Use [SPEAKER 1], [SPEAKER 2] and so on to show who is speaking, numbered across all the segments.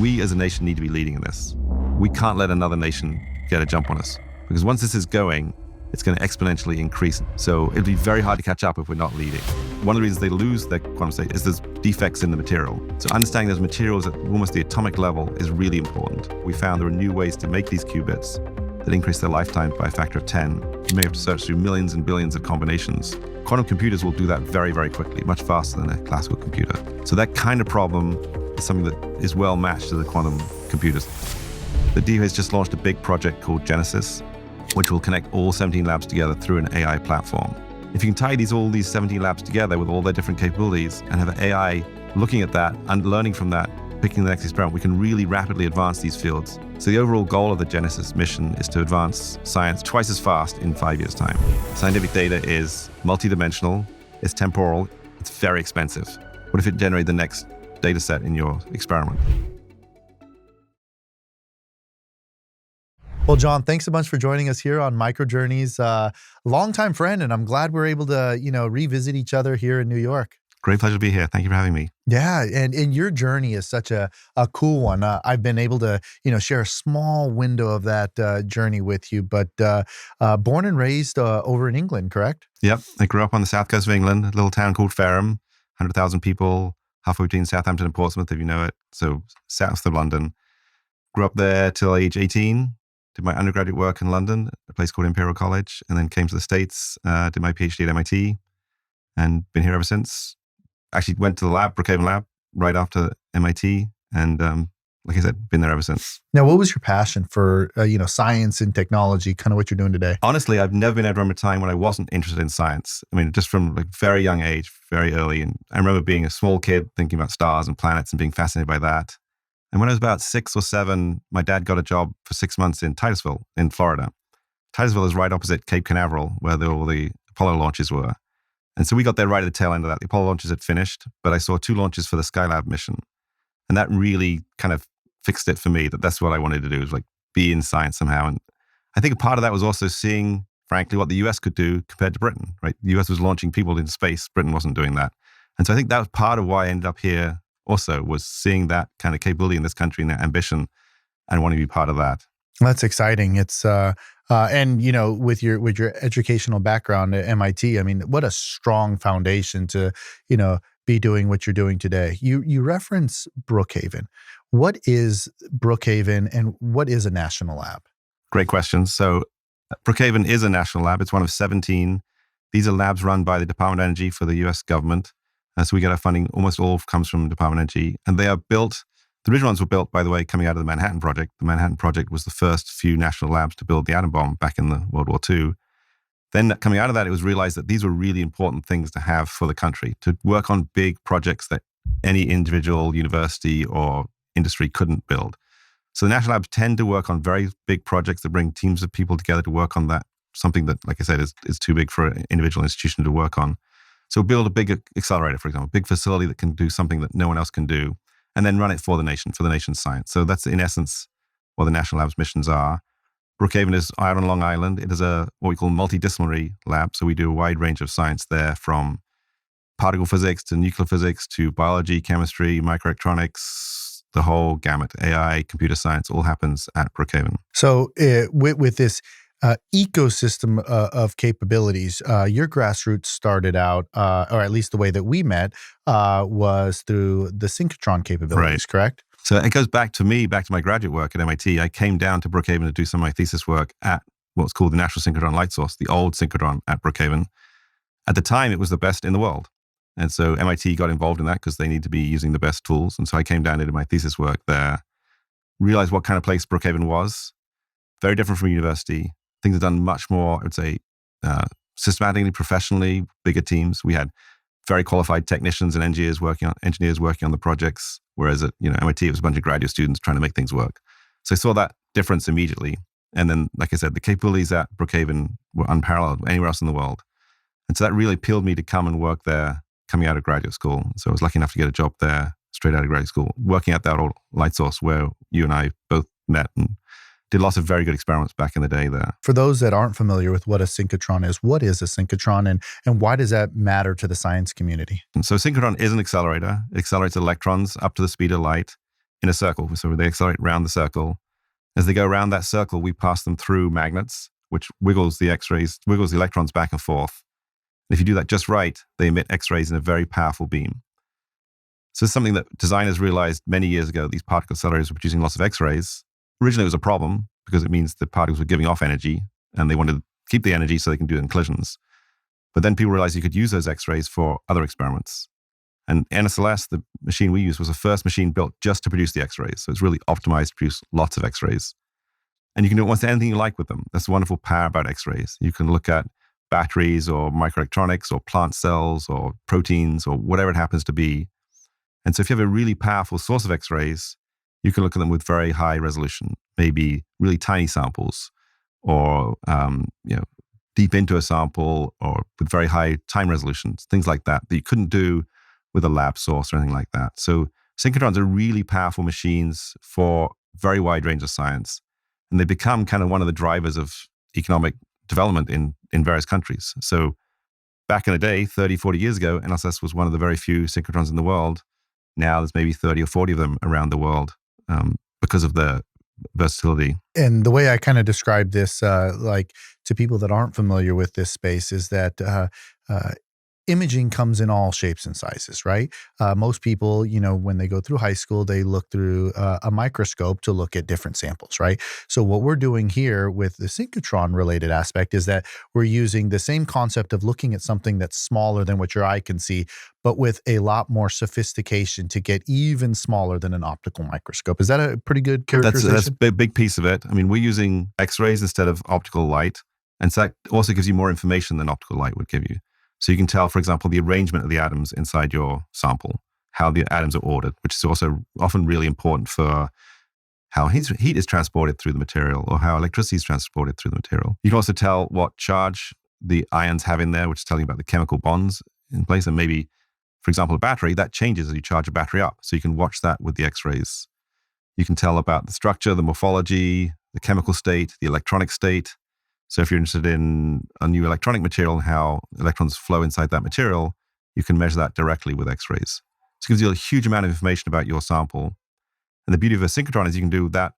[SPEAKER 1] we as a nation need to be leading in this. We can't let another nation get a jump on us, because once this is going, it's going to exponentially increase. So it'll be very hard to catch up if we're not leading. One of the reasons they lose their quantum state is there's defects in the material. So understanding those materials at almost the atomic level is really important. We found there are new ways to make these qubits that increase their lifetime by a factor of 10. You may have to search through millions and billions of combinations. Quantum computers will do that very, very quickly, much faster than a classical computer. So that kind of problem is something that is well matched to the quantum computers. The DOE has just launched a big project called Genesis, which will connect all 17 labs together through an AI platform. If you can tie all these 17 labs together with all their different capabilities and have an AI looking at that and learning from that, picking the next experiment, we can really rapidly advance these fields. So the overall goal of the Genesis mission is to advance science twice as fast in 5 years' time. Scientific data is multidimensional, it's temporal, it's very expensive. What if it generated the next data set in your experiment?
[SPEAKER 2] Well, John, thanks so much for joining us here on Microjourneys. Longtime friend, and I'm glad we're able to, revisit each other here in New York.
[SPEAKER 1] Great pleasure to be here. Thank you for having me.
[SPEAKER 2] Yeah, and your journey is such a cool one. I've been able to, share a small window of that journey with you, but born and raised over in England, correct?
[SPEAKER 1] Yep, I grew up on the south coast of England, a little town called Fareham, 100,000 people, halfway between Southampton and Portsmouth, if you know it, so south of London. Grew up there till age 18. Did my undergraduate work in London, a place called Imperial College, and then came to the States, did my PhD at MIT, and been here ever since. Actually went to the lab, Brookhaven Lab, right after MIT, and like I said, been there ever since.
[SPEAKER 2] Now, what was your passion for, science and technology, kind of what you're doing today?
[SPEAKER 1] Honestly, I've never been able to remember a time when I wasn't interested in science. I mean, just from like very young age, very early. And I remember being a small kid thinking about stars and planets and being fascinated by that. And when I was about 6 or 7, my dad got a job for 6 months in Titusville in Florida. Titusville is right opposite Cape Canaveral, where all the Apollo launches were. And so we got there right at the tail end of that. The Apollo launches had finished, but I saw 2 launches for the Skylab mission. And that really kind of fixed it for me, that's what I wanted to do, is like be in science somehow. And I think a part of that was also seeing, frankly, what the US could do compared to Britain, right? The US was launching people into space. Britain wasn't doing that. And so I think that was part of why I ended up here also, was seeing that kind of capability in this country and that ambition and wanting to be part of that.
[SPEAKER 2] That's exciting. It's and with your educational background at MIT, I mean, what a strong foundation to be doing what you're doing today. You reference Brookhaven. What is Brookhaven, and what is a national lab?
[SPEAKER 1] Great question. So Brookhaven is a national lab. It's one of 17. These are labs run by the Department of Energy for the US government. So we get our funding, almost all comes from the Department of Energy. And they are built, the original ones were built, by the way, coming out of the Manhattan Project. The Manhattan Project was the first few national labs to build the atom bomb back in the World War II. Then coming out of that, it was realized that these were really important things to have for the country, to work on big projects that any individual university or industry couldn't build. So the national labs tend to work on very big projects that bring teams of people together to work on that, something that, like I said, is too big for an individual institution to work on. So build a big accelerator, for example, a big facility that can do something that no one else can do, and then run it for the nation's science. So that's, in essence, what the National Labs missions are. Brookhaven is out on Long Island. It is what we call multidisciplinary lab. So we do a wide range of science there, from particle physics to nuclear physics to biology, chemistry, microelectronics, the whole gamut. AI, computer science, all happens at Brookhaven.
[SPEAKER 2] So with this ecosystem of capabilities, your grassroots started out, or at least the way that we met, was through the Synchrotron capabilities, correct?
[SPEAKER 1] So it goes back to my graduate work at MIT. I came down to Brookhaven to do some of my thesis work at what's called the National Synchrotron Light Source, the old synchrotron at Brookhaven. At the time, it was the best in the world. And so MIT got involved in that because they need to be using the best tools. And so I came down and did my thesis work there, realized what kind of place Brookhaven was. Very different from university. Things are done much more, I would say, systematically, professionally, bigger teams. We had very qualified technicians and engineers working on the projects, whereas at MIT, it was a bunch of graduate students trying to make things work. So I saw that difference immediately. And then, like I said, the capabilities at Brookhaven were unparalleled anywhere else in the world. And so that really appealed me to come and work there coming out of graduate school. So I was lucky enough to get a job there straight out of graduate school, working at that old light source where you and I both met and did lots of very good experiments back in the day there.
[SPEAKER 2] For those that aren't familiar with what a synchrotron is, what is a synchrotron, and why does that matter to the science community?
[SPEAKER 1] And so synchrotron is an accelerator. It accelerates electrons up to the speed of light. in a circle. So they accelerate around the circle. As they go around that circle, we pass them through magnets, which wiggles the electrons back and forth. And if you do that just right, they emit X-rays in a very powerful beam. So it's something that designers realized many years ago. These particle accelerators were producing lots of X-rays. Originally, it was a problem because it means the particles were giving off energy, and they wanted to keep the energy so they can do it in collisions. But then people realized you could use those X-rays for other experiments. And NSLS, the machine we used, was the first machine built just to produce the X-rays. So it's really optimized to produce lots of X-rays. And you can do almost anything you like with them. That's the wonderful power about X-rays. You can look at batteries or microelectronics or plant cells or proteins or whatever it happens to be. And so if you have a really powerful source of X-rays, you can look at them with very high resolution, maybe really tiny samples, or deep into a sample, or with very high time resolutions, things like that you couldn't do with a lab source or anything like that. So synchrotrons are really powerful machines for very wide range of science. And they become kind of one of the drivers of economic development in various countries. So back in the day, 30, 40 years ago, NSLS was one of the very few synchrotrons in the world. Now there's maybe 30 or 40 of them around the world because of the versatility.
[SPEAKER 2] And the way I kind of describe this, like to people that aren't familiar with this space, is that imaging comes in all shapes and sizes, right? Most people, when they go through high school, they look through a microscope to look at different samples, right? So what we're doing here with the synchrotron related aspect is that we're using the same concept of looking at something that's smaller than what your eye can see, but with a lot more sophistication to get even smaller than an optical microscope. Is that a pretty good characterization?
[SPEAKER 1] That's a big piece of it. I mean, we're using X-rays instead of optical light. And so that also gives you more information than optical light would give you. So you can tell, for example, the arrangement of the atoms inside your sample, how the atoms are ordered, which is also often really important for how heat is transported through the material or how electricity is transported through the material. You can also tell what charge the ions have in there, which is telling you about the chemical bonds in place. And maybe, for example, a battery, that changes as you charge a battery up. So you can watch that with the X-rays. You can tell about the structure, the morphology, the chemical state, the electronic state. So if you're interested in a new electronic material and how electrons flow inside that material, you can measure that directly with X-rays. So it gives you a huge amount of information about your sample. And the beauty of a synchrotron is you can do that.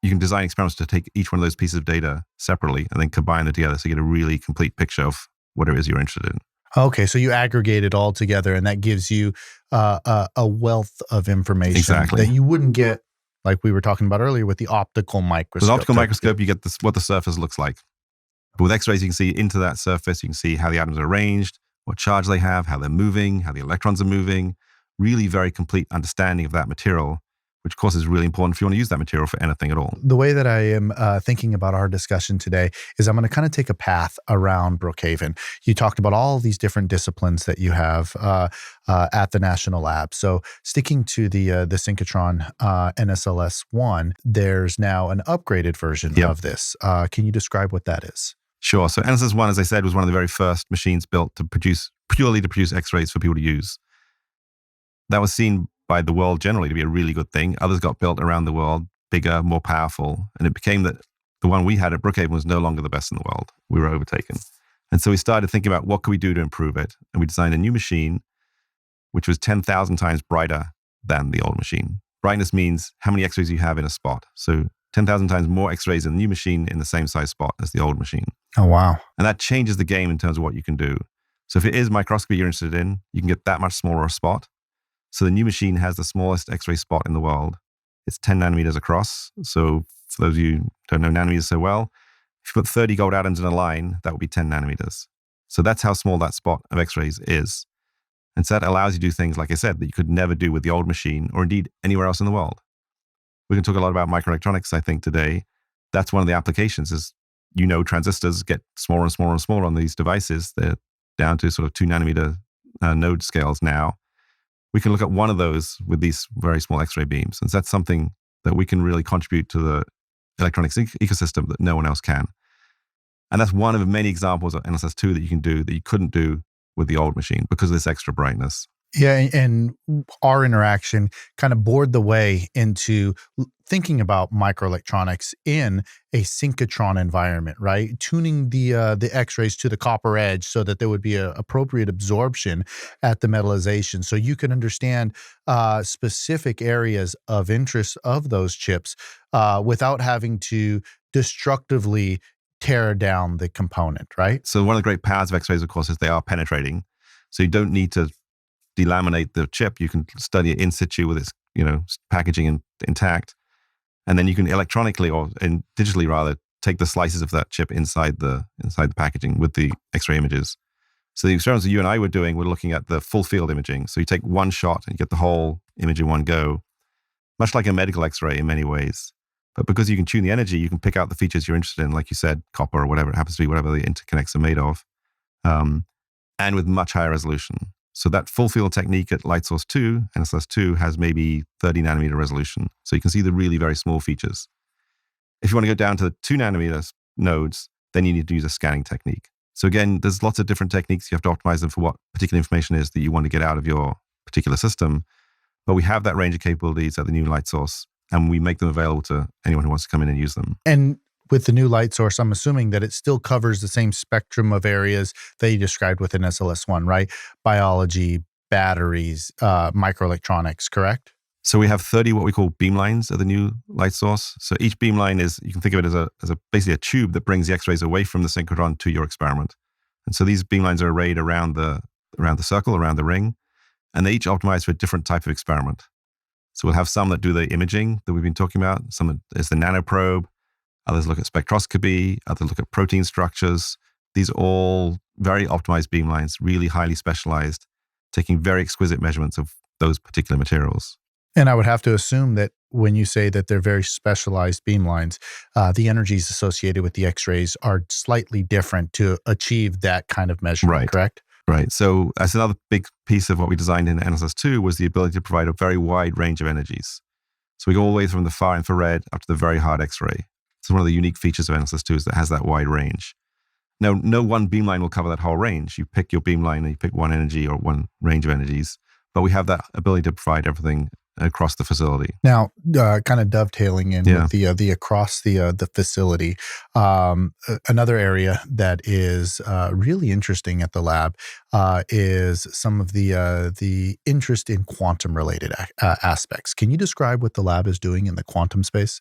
[SPEAKER 1] You can design experiments to take each one of those pieces of data separately and then combine them together so you get a really complete picture of whatever it is you're interested in.
[SPEAKER 2] Okay, so you aggregate it all together, and that gives you a wealth of information that you wouldn't get, like we were talking about earlier, with the optical microscope.
[SPEAKER 1] With an optical microscope, you get what the surface looks like. But with X-rays, you can see into that surface. You can see how the atoms are arranged, what charge they have, how they're moving, how the electrons are moving. Really very complete understanding of that material, which of course is really important if you want to use that material for anything at all.
[SPEAKER 2] The way that I am thinking about our discussion today is I'm going to kind of take a path around Brookhaven. You talked about all these different disciplines that you have at the National Lab. So sticking to the Synchrotron NSLS-I, there's now an upgraded version of this. Can you describe what that is?
[SPEAKER 1] Sure. So NSLS-I, as I said, was one of the very first machines built to purely produce X-rays for people to use. That was seen by the world generally to be a really good thing. Others got built around the world, bigger, more powerful, and it became that the one we had at Brookhaven was no longer the best in the world. We were overtaken. And so we started thinking about what could we do to improve it, and we designed a new machine which was 10,000 times brighter than the old machine. Brightness means how many X-rays you have in a spot. So 10,000 times more X-rays in the new machine in the same size spot as the old machine.
[SPEAKER 2] Oh, wow.
[SPEAKER 1] And that changes the game in terms of what you can do. So if it is microscopy you're interested in, you can get that much smaller a spot. So the new machine has the smallest X-ray spot in the world. It's 10 nanometers across. So for those of you who don't know nanometers so well, if you put 30 gold atoms in a line, that would be 10 nanometers. So that's how small that spot of X-rays is. And so that allows you to do things, like I said, that you could never do with the old machine or indeed anywhere else in the world. We can talk a lot about microelectronics, I think, today. That's one of the applications is, transistors get smaller and smaller and smaller on these devices. They're down to sort of 2 nanometer node scales now. We can look at one of those with these very small X-ray beams. And so that's something that we can really contribute to the electronics ecosystem that no one else can. And that's one of many examples of NSLS-II that you can do that you couldn't do with the old machine because of this extra brightness.
[SPEAKER 2] Yeah, and our interaction kind of bored the way into thinking about microelectronics in a synchrotron environment, right? Tuning the X-rays to the copper edge so that there would be a appropriate absorption at the metallization, so you can understand specific areas of interest of those chips without having to destructively tear down the component, right?
[SPEAKER 1] So one of the great powers of X-rays, of course, is they are penetrating. So you don't need to delaminate the chip. You can study it in situ with its, packaging intact. And then you can electronically digitally rather take the slices of that chip inside the packaging with the X-ray images. So the experiments that you and I were doing, we're looking at the full field imaging. So you take one shot and you get the whole image in one go, much like a medical X-ray in many ways. But because you can tune the energy, you can pick out the features you're interested in, like you said, copper or whatever it happens to be, whatever the interconnects are made of, and with much higher resolution. So that full field technique at light source 2, NSLS-2, has maybe 30 nanometer resolution. So you can see the really very small features. If you want to go down to the 2 nanometer nodes, then you need to use a scanning technique. So again, there's lots of different techniques. You have to optimize them for what particular information is that you want to get out of your particular system. But we have that range of capabilities at the new light source, and we make them available to anyone who wants to come in and use them.
[SPEAKER 2] And with the new light source, I'm assuming that it still covers the same spectrum of areas that you described with NSLS-I, right? Biology, batteries, microelectronics, correct?
[SPEAKER 1] So we have 30 what we call beamlines at the new light source. So each beamline you can think of it as basically a tube that brings the X-rays away from the synchrotron to your experiment. And so these beamlines are arrayed around the circle, around the ring, and they each optimize for a different type of experiment. So we'll have some that do the imaging that we've been talking about. Some is the nanoprobe. Others look at spectroscopy. Others look at protein structures. These are all very optimized beamlines, really highly specialized, taking very exquisite measurements of those particular materials.
[SPEAKER 2] And I would have to assume that when you say that they're very specialized beamlines, the energies associated with the X-rays are slightly different to achieve that kind of measurement, correct?
[SPEAKER 1] Right. So that's another big piece of what we designed in NSLS-2 was the ability to provide a very wide range of energies. So we go all the way from the far infrared up to the very hard X-ray. So one of the unique features of NSLS-2 is that it has that wide range. Now, no one beamline will cover that whole range. You pick your beamline and you pick one energy or one range of energies, but we have that ability to provide everything across the facility.
[SPEAKER 2] Now, kind of dovetailing in with the across the facility, another area that is really interesting at the lab is some of the interest in quantum related aspects. Can you describe what the lab is doing in the quantum space?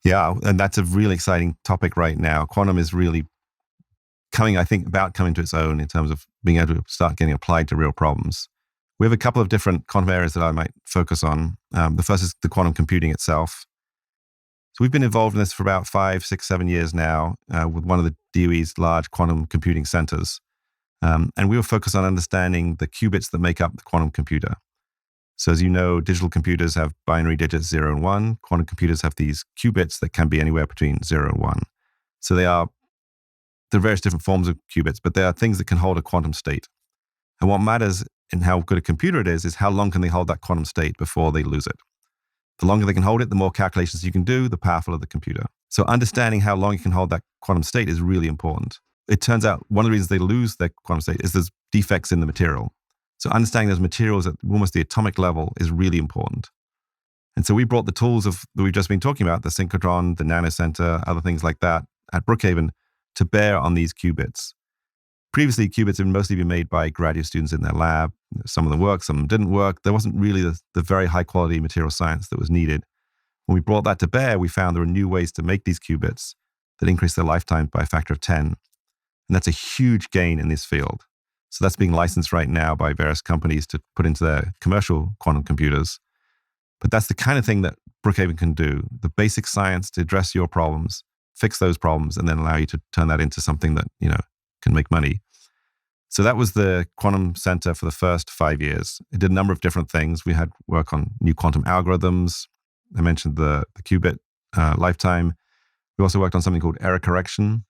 [SPEAKER 1] Yeah, and that's a really exciting topic right now. Quantum is really coming to its own in terms of being able to start getting applied to real problems. We have a couple of different quantum areas that I might focus on. The first is the quantum computing itself. So we've been involved in this for about 5, 6, 7 years now with one of the DOE's large quantum computing centers. And we were focused on understanding the qubits that make up the quantum computer. So as you know, digital computers have binary digits 0 and 1. Quantum computers have these qubits that can be anywhere between 0 and 1. So there are various different forms of qubits, but they are things that can hold a quantum state. And what matters in how good a computer it is how long can they hold that quantum state before they lose it. The longer they can hold it, the more calculations you can do, the powerfuler the computer. So understanding how long you can hold that quantum state is really important. It turns out one of the reasons they lose their quantum state is there's defects in the material. So understanding those materials at almost the atomic level is really important. And so we brought the tools that we've just been talking about, the Synchrotron, the nanocenter, other things like that at Brookhaven to bear on these qubits. Previously, qubits had mostly been made by graduate students in their lab. Some of them worked, some of them didn't work. There wasn't really the very high quality material science that was needed. When we brought that to bear, we found there were new ways to make these qubits that increase their lifetime by a factor of 10. And that's a huge gain in this field. So that's being licensed right now by various companies to put into their commercial quantum computers. But that's the kind of thing that Brookhaven can do. The basic science to address your problems, fix those problems, and then allow you to turn that into something that, can make money. So that was the quantum center for the first 5 years. It did a number of different things. We had work on new quantum algorithms. I mentioned the qubit lifetime. We also worked on something called error correction.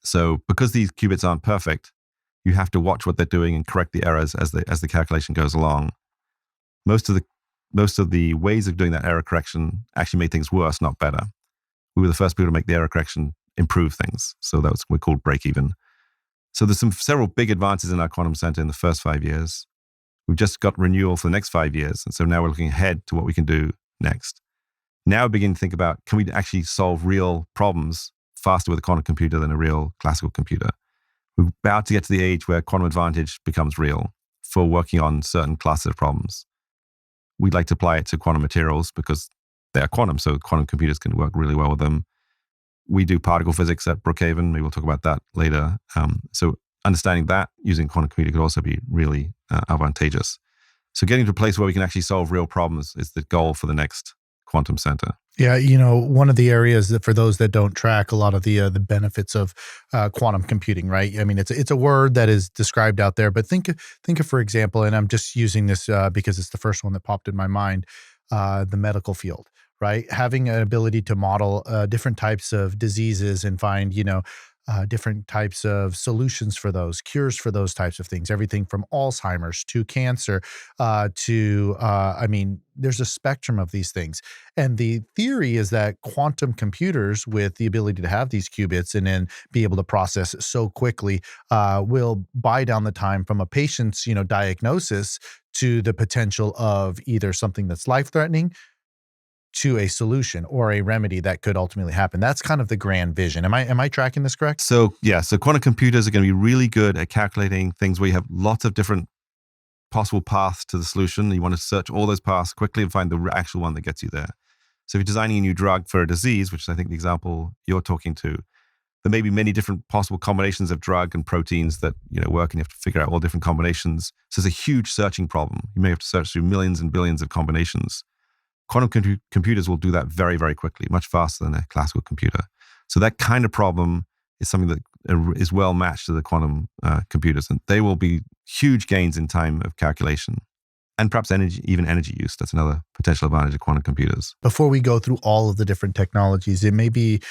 [SPEAKER 1] So because these qubits aren't perfect, you have to watch what they're doing and correct the errors as the calculation goes along. Most of the ways of doing that error correction actually made things worse, not better. We were the first people to make the error correction improve things. So we're called break even. So there's several big advances in our quantum center in the first 5 years. We've just got renewal for the next 5 years. And so now we're looking ahead to what we can do next. Now we begin to think about, can we actually solve real problems faster with a quantum computer than a real classical computer? We're about to get to the age where quantum advantage becomes real for working on certain classes of problems. We'd like to apply it to quantum materials because they are quantum, so quantum computers can work really well with them. We do particle physics at Brookhaven. Maybe we'll talk about that later. So understanding that using quantum computing could also be really advantageous. So getting to a place where we can actually solve real problems is the goal for the next quantum center.
[SPEAKER 2] Yeah, one of the areas that for those that don't track a lot of the benefits of quantum computing, right? I mean, it's a word that is described out there, but think of, for example, and I'm just using this because it's the first one that popped in my mind, the medical field, right? Having an ability to model different types of diseases and find, different types of solutions for those, cures for those types of things, everything from Alzheimer's to cancer there's a spectrum of these things. And the theory is that quantum computers with the ability to have these qubits and then be able to process so quickly will buy down the time from a patient's, diagnosis to the potential of either something that's life-threatening to a solution or a remedy that could ultimately happen. That's kind of the grand vision. Am I tracking this correct?
[SPEAKER 1] So quantum computers are going to be really good at calculating things where you have lots of different possible paths to the solution. You want to search all those paths quickly and find the actual one that gets you there. So if you're designing a new drug for a disease, which is I think the example you're talking to, there may be many different possible combinations of drug and proteins that work, and you have to figure out all different combinations. So there's a huge searching problem. You may have to search through millions and billions of combinations. Quantum computers will do that very, very quickly, much faster than a classical computer. So that kind of problem is something that is well matched to the quantum computers, and they will be huge gains in time of calculation and perhaps energy use. That's another potential advantage of quantum computers.
[SPEAKER 2] Before we go through all of the different technologies, it may be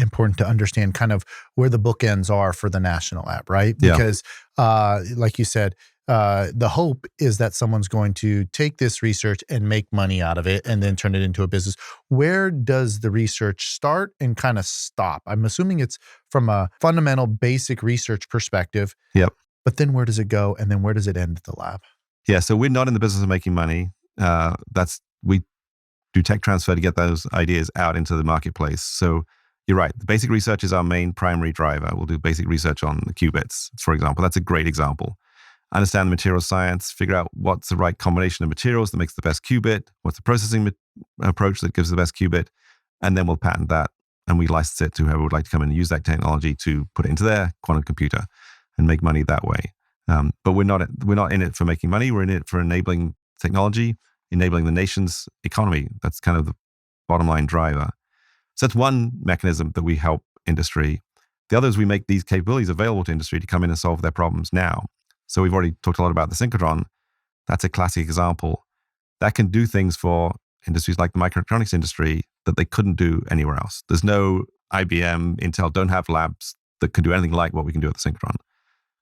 [SPEAKER 2] important to understand kind of where the bookends are for the National Lab, right? Because like you said, the hope is that someone's going to take this research and make money out of it and then turn it into a business. Where does the research start and kind of stop? I'm assuming it's from a fundamental basic research perspective.
[SPEAKER 1] Yep.
[SPEAKER 2] But then where does it go? And then where does it end at the lab?
[SPEAKER 1] Yeah, so we're not in the business of making money. We do tech transfer to get those ideas out into the marketplace. So you're right. The basic research is our main primary driver. We'll do basic research on the qubits, for example. That's a great example. Understand the material science, figure out what's the right combination of materials that makes the best qubit, what's the processing approach that gives the best qubit, and then we'll patent that and we license it to whoever would like to come in and use that technology to put it into their quantum computer and make money that way. But we're not in it for making money. We're in it for enabling technology, enabling the nation's economy. That's kind of the bottom line driver. So that's one mechanism that we help industry. The other is we make these capabilities available to industry to come in and solve their problems now. So we've already talked a lot about the Synchrotron. That's a classic example. That can do things for industries like the microelectronics industry that they couldn't do anywhere else. There's no IBM, Intel don't have labs that can do anything like what we can do at the Synchrotron.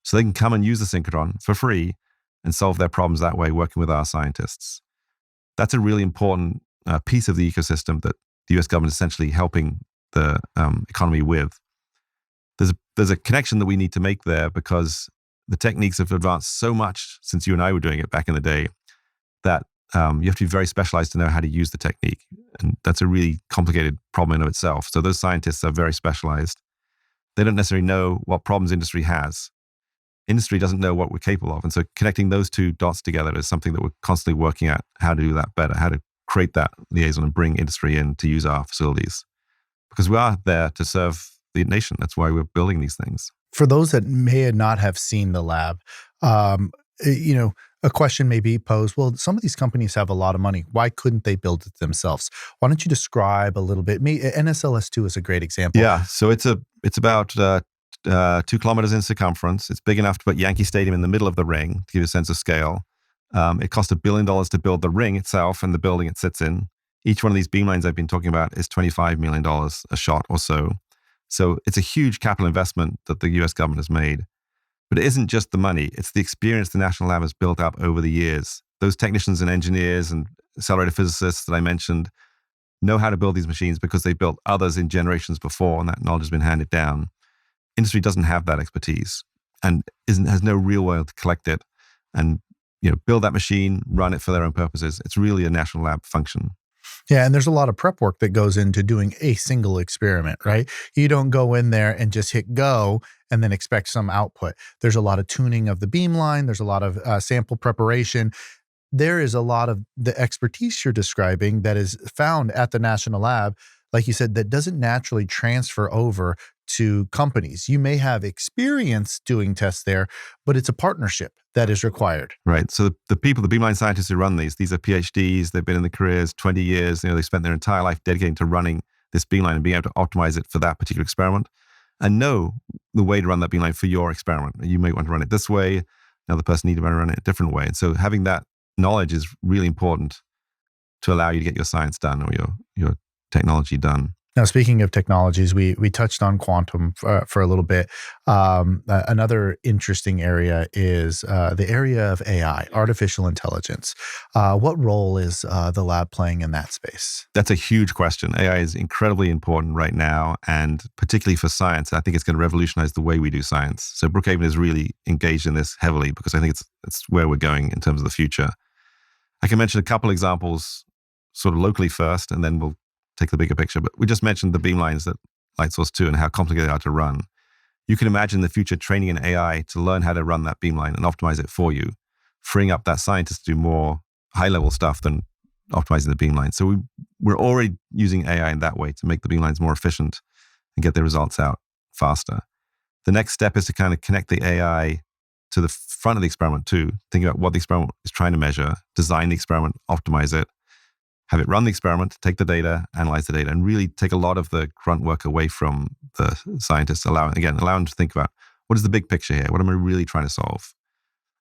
[SPEAKER 1] So they can come and use the Synchrotron for free and solve their problems that way, working with our scientists. That's a really important piece of the ecosystem that the US government is essentially helping the economy with. There's a connection that we need to make there because the techniques have advanced so much since you and I were doing it back in the day that you have to be very specialized to know how to use the technique. And that's a really complicated problem in of itself. So those scientists are very specialized. They don't necessarily know what problems industry has. Industry doesn't know what we're capable of. And so connecting those two dots together is something that we're constantly working at, how to do that better, how to create that liaison and bring industry in to use our facilities. Because we are there to serve the nation. That's why we're building these things.
[SPEAKER 2] For those that may not have seen the lab, a question may be posed, well, some of these companies have a lot of money. Why couldn't they build it themselves? Why don't you describe a little bit? NSLS-II is a great example.
[SPEAKER 1] Yeah, so it's about 2 kilometers in circumference. It's big enough to put Yankee Stadium in the middle of the ring to give you a sense of scale. It cost $1 billion to build the ring itself and the building it sits in. Each one of these beamlines I've been talking about is $25 million a shot or so. So it's a huge capital investment that the US government has made. But it isn't just the money. It's the experience the National Lab has built up over the years. Those technicians and engineers and accelerator physicists that I mentioned know how to build these machines because they built others in generations before, and that knowledge has been handed down. Industry doesn't have that expertise and has no real way to collect it and build that machine, run it for their own purposes. It's really a national lab function.
[SPEAKER 2] Yeah, and there's a lot of prep work that goes into doing a single experiment, right? You don't go in there and just hit go and then expect some output. There's a lot of tuning of the beamline. There's a lot of sample preparation. There is a lot of the expertise you're describing that is found at the national lab, like you said, that doesn't naturally transfer over to companies. You may have experience doing tests there, but it's a partnership that is required.
[SPEAKER 1] Right. So the people, the beamline scientists who run these are PhDs. They've been in the careers 20 years. They spent their entire life dedicating to running this beamline and being able to optimize it for that particular experiment and know the way to run that beamline for your experiment. You may want to run it this way. Another person needs to run it a different way. And so having that knowledge is really important to allow you to get your science done or your technology done.
[SPEAKER 2] Now, speaking of technologies, we touched on quantum for a little bit. Another interesting area is the area of AI, artificial intelligence. What role is the lab playing in that space?
[SPEAKER 1] That's a huge question. AI is incredibly important right now, and particularly for science. I think it's going to revolutionize the way we do science. So Brookhaven is really engaged in this heavily because I think it's where we're going in terms of the future. I can mention a couple examples sort of locally first, and then we'll take the bigger picture. But we just mentioned the beamlines at LightSource 2 and how complicated they are to run. You can imagine the future training an AI to learn how to run that beamline and optimize it for you, freeing up that scientist to do more high-level stuff than optimizing the beamline. So we're already using AI in that way to make the beamlines more efficient and get the results out faster. The next step is to kind of connect the AI to the front of the experiment too, thinking about what the experiment is trying to measure, design the experiment, optimize it, have it run the experiment, take the data, analyze the data, and really take a lot of the grunt work away from the scientists, allow them to think about what is the big picture here? What am I really trying to solve?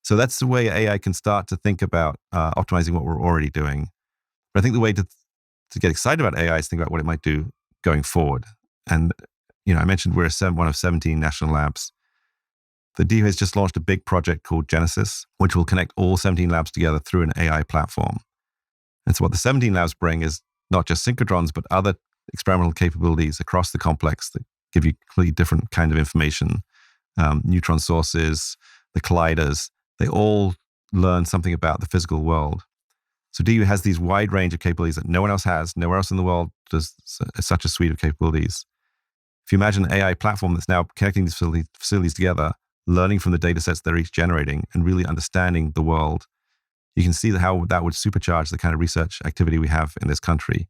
[SPEAKER 1] So that's the way AI can start to think about optimizing what we're already doing. But I think the way to get excited about AI is think about what it might do going forward. And I mentioned we're one of 17 national labs. The DOE has just launched a big project called Genesis, which will connect all 17 labs together through an AI platform. And so what the 17 labs bring is not just synchrotrons, but other experimental capabilities across the complex that give you completely different kind of information. Neutron sources, the colliders, they all learn something about the physical world. So DU has these wide range of capabilities that no one else has. Nowhere else in the world does such a suite of capabilities. If you imagine an AI platform that's now connecting these facilities together, learning from the data sets they're each generating and really understanding the world, you can see how that would supercharge the kind of research activity we have in this country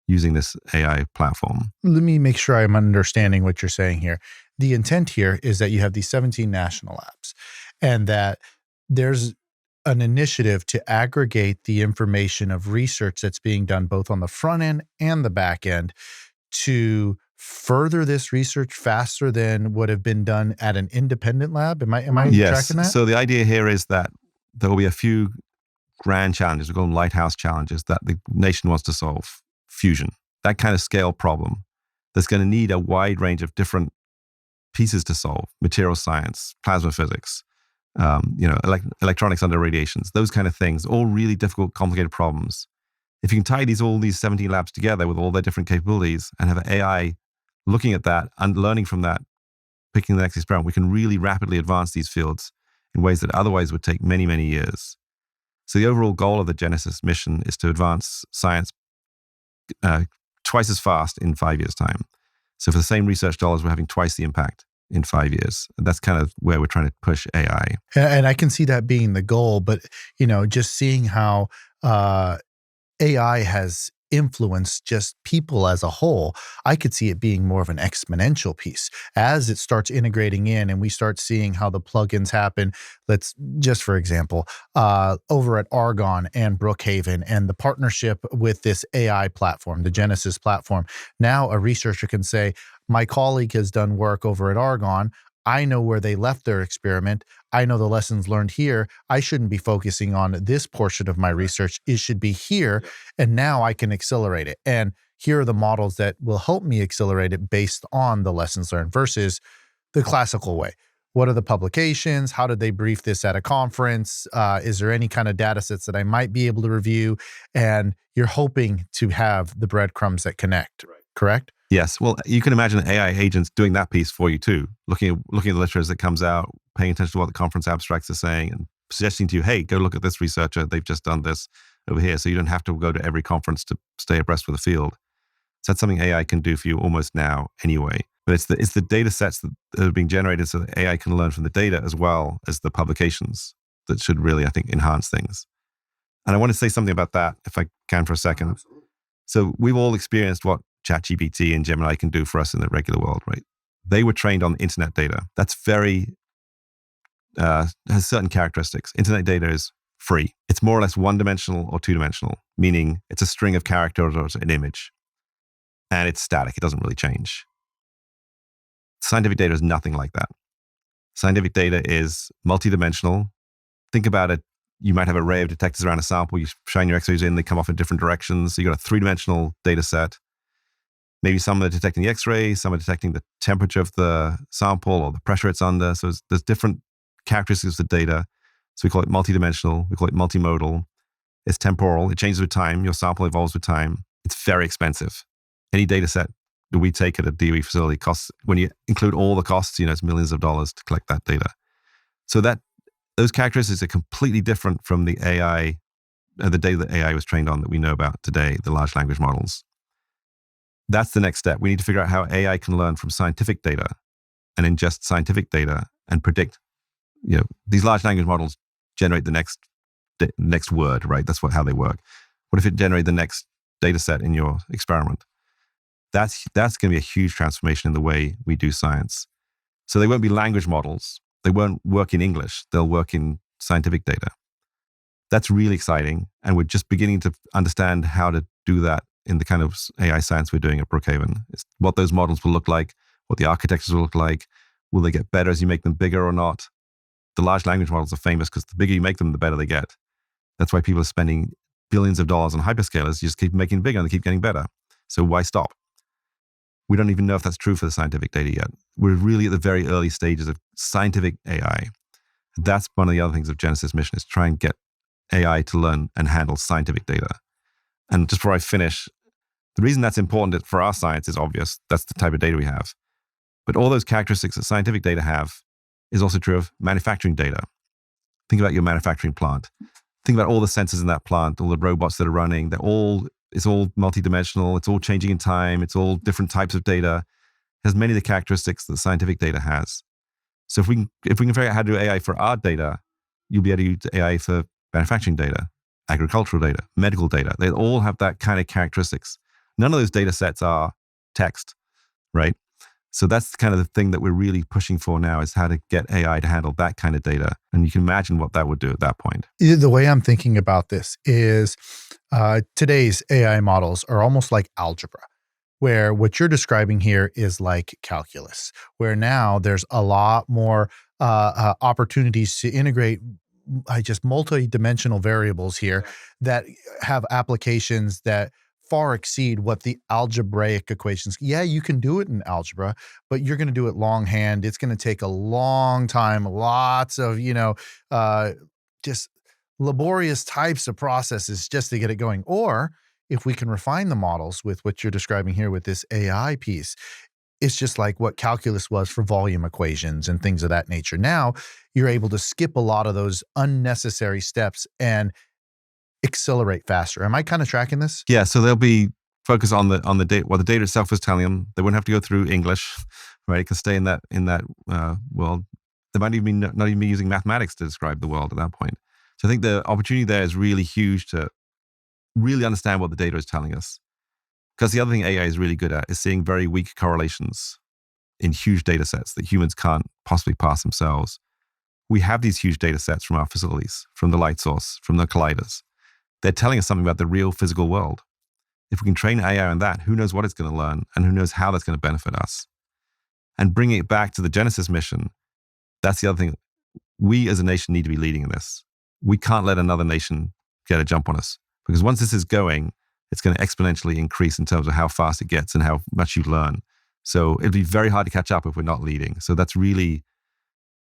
[SPEAKER 1] using this AI platform.
[SPEAKER 2] Let me make sure I'm understanding what you're saying here. The intent here is that you have these 17 national labs and that there's an initiative to aggregate the information of research that's being done both on the front end and the back end to further this research faster than would have been done at an independent lab. Am I tracking that?
[SPEAKER 1] So the idea here is that there will be a few grand challenges, we call them lighthouse challenges, that the nation wants to solve. Fusion, that kind of scale problem that's going to need a wide range of different pieces to solve. Material science, plasma physics, electronics under radiations, those kind of things, all really difficult, complicated problems. If you can tie all these 17 labs together with all their different capabilities and have AI looking at that and learning from that, picking the next experiment, we can really rapidly advance these fields in ways that otherwise would take many, many years. So the overall goal of the Genesis mission is to advance science twice as fast in 5 years' time. So for the same research dollars, we're having twice the impact in 5 years. And that's kind of where we're trying to push AI.
[SPEAKER 2] And I can see that being the goal, but just seeing how AI has influenced just people as a whole, I could see it being more of an exponential piece as it starts integrating in and we start seeing how the plugins happen. Let's just, for example, over at Argonne and Brookhaven and the partnership with this AI platform, the Genesis platform. Now a researcher can say, my colleague has done work over at Argonne. I know where they left their experiment. I know the lessons learned here. I shouldn't be focusing on this portion of my research. It should be here. And now I can accelerate it. And here are the models that will help me accelerate it based on the lessons learned versus the classical way. What are the publications? How did they brief this at a conference? Is there any kind of data sets that I might be able to review? And you're hoping to have the breadcrumbs that connect, correct?
[SPEAKER 1] Yes. Well, you can imagine AI agents doing that piece for you too, looking at the literature as it comes out, paying attention to what the conference abstracts are saying and suggesting to you, hey, go look at this researcher. They've just done this over here. So you don't have to go to every conference to stay abreast with the field. So that's something AI can do for you almost now anyway. But it's the data sets that are being generated so that AI can learn from the data as well as the publications that should really, I think, enhance things. And I want to say something about that, if I can, for a second.
[SPEAKER 3] Absolutely.
[SPEAKER 1] So we've all experienced what ChatGPT and Gemini can do for us in the regular world, right? They were trained on internet data. That's has certain characteristics. Internet data is free. It's more or less one-dimensional or two-dimensional, meaning it's a string of characters or it's an image. And it's static. It doesn't really change. Scientific data is nothing like that. Scientific data is multidimensional. Think about it. You might have an array of detectors around a sample. You shine your X-rays in, they come off in different directions. So you've got a three-dimensional data set. Maybe some are detecting the X-ray, some are detecting the temperature of the sample or the pressure it's under. So there's different characteristics of the data. So we call it multidimensional. We call it multimodal. It's temporal. It changes with time. Your sample evolves with time. It's very expensive. Any data set that we take at a DOE facility costs, when you include all the costs, it's millions of dollars to collect that data. So those characteristics are completely different from the AI, the data that AI was trained on that we know about today, the large language models. That's the next step. We need to figure out how AI can learn from scientific data and ingest scientific data and predict. These large language models generate the next word, right? That's how they work. What if it generated the next data set in your experiment? That's going to be a huge transformation in the way we do science. So they won't be language models. They won't work in English. They'll work in scientific data. That's really exciting. And we're just beginning to understand how to do that in the kind of AI science we're doing at Brookhaven. It's what those models will look like, what the architectures will look like. Will they get better as you make them bigger or not? The large language models are famous because the bigger you make them, the better they get. That's why people are spending billions of dollars on hyperscalers. You just keep making them bigger and they keep getting better. So why stop? We don't even know if that's true for the scientific data yet. We're really at the very early stages of scientific AI. That's one of the other things of Genesis' mission, is try and get AI to learn and handle scientific data. And just before I finish, the reason that's important for our science is obvious. That's the type of data we have. But all those characteristics that scientific data have is also true of manufacturing data. Think about your manufacturing plant. Think about all the sensors in that plant, all the robots that are running. It's all multidimensional. It's all changing in time. It's all different types of data. It has many of the characteristics that scientific data has. So if we can figure out how to do AI for our data, you'll be able to use AI for manufacturing data, agricultural data, medical data. They all have that kind of characteristics. None of those data sets are text, right? So that's kind of the thing that we're really pushing for now, is how to get AI to handle that kind of data. And you can imagine what that would do at that point.
[SPEAKER 2] The way I'm thinking about this is today's AI models are almost like algebra, where what you're describing here is like calculus, where now there's a lot more opportunities to integrate just multi-dimensional variables here that have applications that far exceed what the algebraic equations. Yeah, you can do it in algebra, but you're going to do it longhand. It's going to take a long time, lots of, just laborious types of processes just to get it going. Or if we can refine the models with what you're describing here with this AI piece, it's just like what calculus was for volume equations and things of that nature. Now you're able to skip a lot of those unnecessary steps and accelerate faster. Am I kind of tracking this?
[SPEAKER 1] Yeah, so they'll be focused on the data, what the data itself is telling them. They won't have to go through English, right? It can stay in that world. They might even not even be using mathematics to describe the world at that point. So I think the opportunity there is really huge to really understand what the data is telling us. Because the other thing AI is really good at is seeing very weak correlations in huge data sets that humans can't possibly parse themselves. We have these huge data sets from our facilities, from the light source, from the colliders. They're telling us something about the real physical world. If we can train AI on that, who knows what it's going to learn and who knows how that's going to benefit us. And bringing it back to the Genesis mission, that's the other thing. We as a nation need to be leading in this. We can't let another nation get a jump on us, because once this is going, it's going to exponentially increase in terms of how fast it gets and how much you learn. So it'll be very hard to catch up if we're not leading. So that's really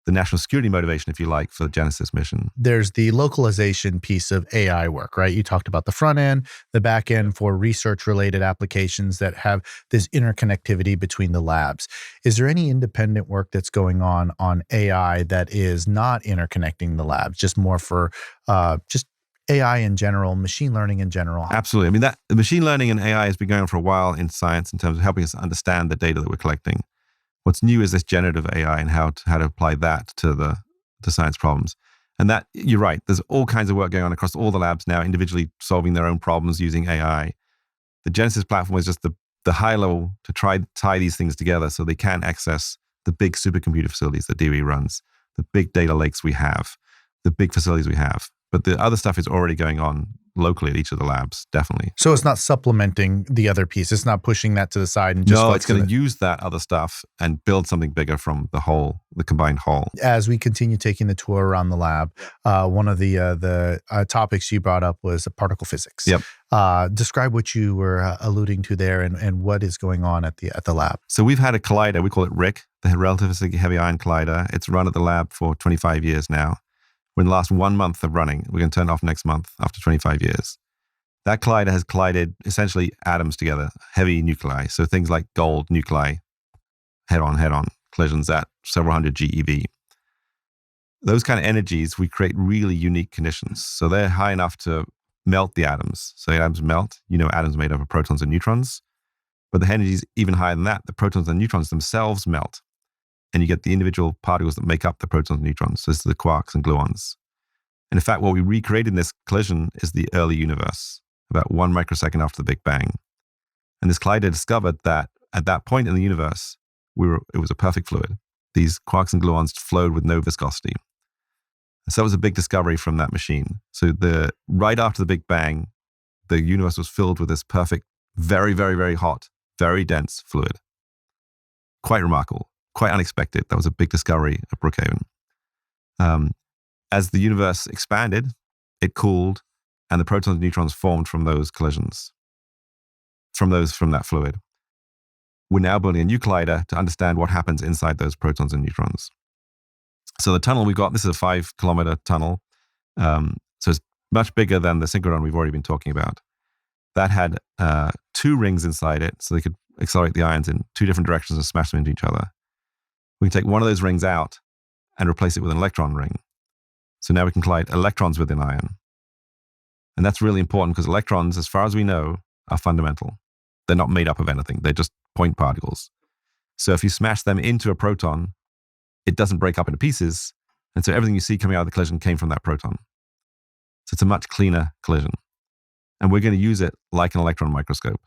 [SPEAKER 1] the national security motivation, if you like, for the Genesis mission.
[SPEAKER 2] There's the localization piece of AI work, right? You talked about the front end, the back end for research related applications that have this interconnectivity between the labs. Is there any independent work that's going on AI that is not interconnecting the labs, just more for just AI in general, machine learning in general?
[SPEAKER 1] Absolutely. I mean, that the machine learning and AI has been going on for a while in science in terms of helping us understand the data that we're collecting. What's new is this generative AI and how to apply that to science problems. And that, you're right, there's all kinds of work going on across all the labs now, individually solving their own problems using AI. The Genesis platform is just the high level to try to tie these things together so they can access the big supercomputer facilities that DOE runs, the big data lakes we have, the big facilities we have. But the other stuff is already going on locally at each of the labs, definitely.
[SPEAKER 2] So it's not supplementing the other piece. It's not pushing that to the side and just
[SPEAKER 1] it's going to use that other stuff and build something bigger from the combined whole.
[SPEAKER 2] As we continue taking the tour around the lab, one of the topics you brought up was particle physics.
[SPEAKER 1] Yep.
[SPEAKER 2] Describe what you were alluding to there and what is going on at the lab.
[SPEAKER 1] So we've had a collider, we call it RIC, the Relatively Heavy Ion Collider. It's run at the lab for 25 years now. We're in the last 1 month of running. We're going to turn it off next month after 25 years. That collider has collided essentially atoms together, heavy nuclei. So things like gold nuclei, head-on collisions at several hundred GeV. Those kind of energies, we create really unique conditions. So they're high enough to melt the atoms. So the atoms melt. Atoms made up of protons and neutrons. But the energy is even higher than that. The protons and neutrons themselves melt. And you get the individual particles that make up the protons and neutrons. So this is the quarks and gluons. And in fact, what we recreated in this collision is the early universe, about 1 microsecond after the Big Bang. And this collider discovered that at that point in the universe, it was a perfect fluid. These quarks and gluons flowed with no viscosity. So that was a big discovery from that machine. So right after the Big Bang, the universe was filled with this perfect, very, very, very hot, very dense fluid. Quite remarkable. Quite unexpected. That was a big discovery at Brookhaven. As the universe expanded, it cooled, and the protons and neutrons formed from those collisions, from that fluid. We're now building a new collider to understand what happens inside those protons and neutrons. So the tunnel we've got, this is a 5-kilometer tunnel. So it's much bigger than the Synchrotron we've already been talking about. That had 2 rings inside it, so they could accelerate the ions in 2 different directions and smash them into each other. We can take one of those rings out and replace it with an electron ring. So now we can collide electrons with an ion. And that's really important because electrons, as far as we know, are fundamental. They're not made up of anything. They're just point particles. So if you smash them into a proton, it doesn't break up into pieces. And so everything you see coming out of the collision came from that proton. So it's a much cleaner collision. And we're going to use it like an electron microscope.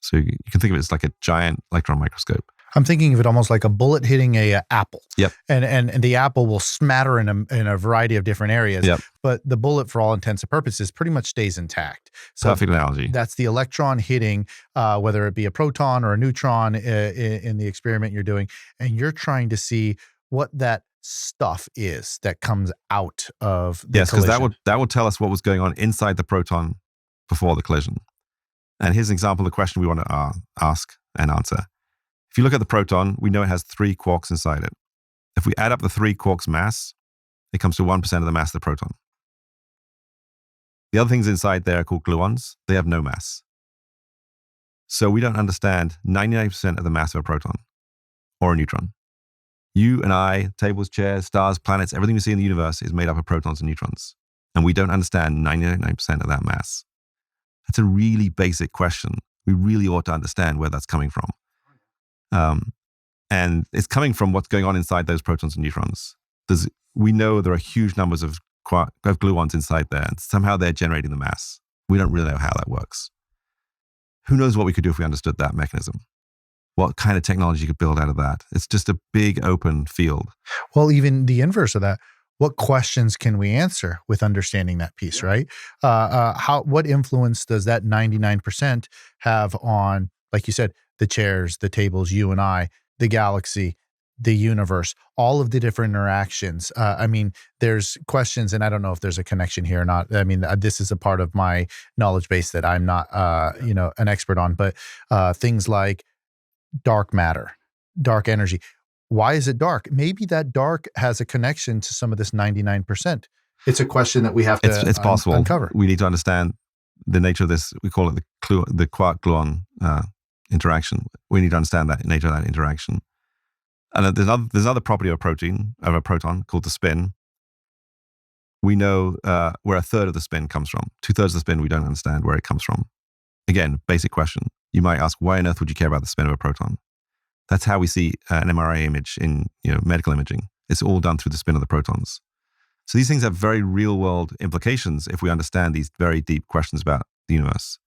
[SPEAKER 1] So you can think of it as like a giant electron microscope.
[SPEAKER 2] I'm thinking of it almost like a bullet hitting a apple.
[SPEAKER 1] Yep.
[SPEAKER 2] And the apple will smatter in a variety of different areas.
[SPEAKER 1] Yep.
[SPEAKER 2] But the bullet, for all intents and purposes, pretty much stays intact. So
[SPEAKER 1] perfect analogy.
[SPEAKER 2] That's the electron hitting, whether it be a proton or a neutron in the experiment you're doing. And you're trying to see what that stuff is that comes out of the collision.
[SPEAKER 1] Yes, because that will tell us what was going on inside the proton before the collision. And here's an example of the question we want to ask and answer. If you look at the proton, we know it has 3 quarks inside it. If we add up the 3 quarks mass, it comes to 1% of the mass of the proton. The other things inside there are called gluons. They have no mass. So we don't understand 99% of the mass of a proton or a neutron. You and I, tables, chairs, stars, planets, everything we see in the universe is made up of protons and neutrons. And we don't understand 99% of that mass. That's a really basic question. We really ought to understand where that's coming from. And it's coming from what's going on inside those protons and neutrons. We know there are huge numbers of gluons inside there, and somehow they're generating the mass. We don't really know how that works. Who knows what we could do if we understood that mechanism? What kind of technology you could build out of that? It's just a big open field.
[SPEAKER 2] Well, even the inverse of that, what questions can we answer with understanding that piece, right? What influence does that 99% have on, like you said, the chairs, the tables, you and I, the galaxy, the universe, all of the different interactions? I mean, there's questions, and I don't know if there's a connection here or not. I mean, this is a part of my knowledge base that I'm not, an expert on, but things like dark matter, dark energy. why is it dark? Maybe that dark has a connection to some of this 99%. It's a question that we have to
[SPEAKER 1] It's possible.
[SPEAKER 2] uncover.
[SPEAKER 1] We need to understand the nature of this. We call it the quark-gluon interaction. We need to understand that nature of that interaction. And there's another property of a proton called the spin. We know where a third of the spin comes from. 2/3 of the spin, we don't understand where it comes from. Again, basic question. You might ask, why on earth would you care about the spin of a proton? That's how we see an MRI image in medical imaging. It's all done through the spin of the protons. So these things have very real-world implications if we understand these very deep questions about the universe.